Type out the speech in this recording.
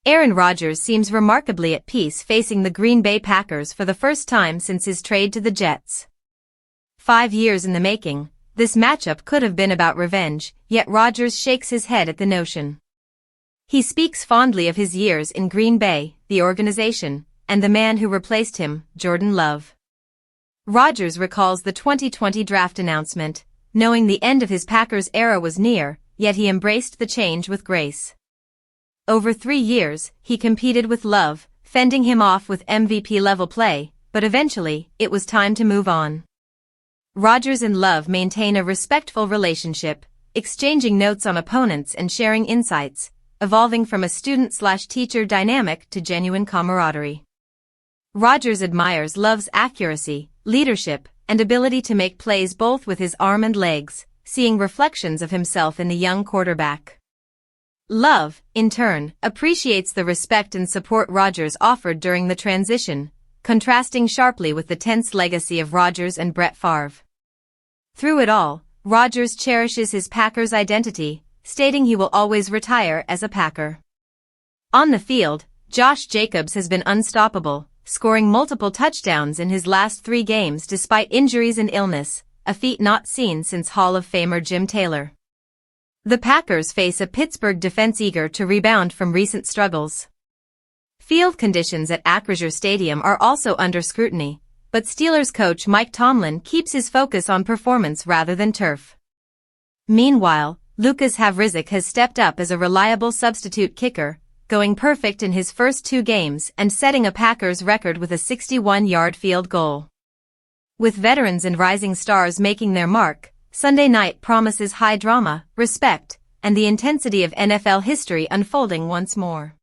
Aaron Rodgers seems remarkably at peace facing the Green Bay Packers for the first time since his trade to the Jets. 5 years in the making, this matchup could have been about revenge, yet Rodgers shakes his head at the notion. He speaks fondly of his years in Green Bay, the organization, and the man who replaced him, Jordan Love. Rodgers recalls the 2020 draft announcement, knowing the end of his Packers era was near, yet he embraced the change with grace. Over 3 years, he competed with Love, fending him off with MVP-level play, but eventually, it was time to move on. Rodgers and Love maintain a respectful relationship, exchanging notes on opponents and sharing insights, evolving from a student-slash-teacher dynamic to genuine camaraderie. Rodgers admires Love's accuracy, leadership, and ability to make plays both with his arm and legs, seeing reflections of himself in the young quarterback. Love, in turn, appreciates the respect and support Rodgers offered during the transition, contrasting sharply with the tense legacy of Rodgers and Brett Favre. Through it all, Rodgers cherishes his Packers identity, stating he will always retire as a Packer. On the field, Josh Jacobs has been unstoppable, scoring multiple touchdowns in his last 3 games despite injuries and illness, a feat not seen since Hall of Famer Jim Taylor. The Packers face a Pittsburgh defense eager to rebound from recent struggles. Field conditions at Acrisure Stadium are also under scrutiny, but Steelers coach Mike Tomlin keeps his focus on performance rather than turf. Meanwhile, Lucas Havrisik has stepped up as a reliable substitute kicker, going perfect in his first 2 games and setting a Packers record with a 61-yard field goal. With veterans and rising stars making their mark, Sunday night promises high drama, respect, and the intensity of NFL history unfolding once more.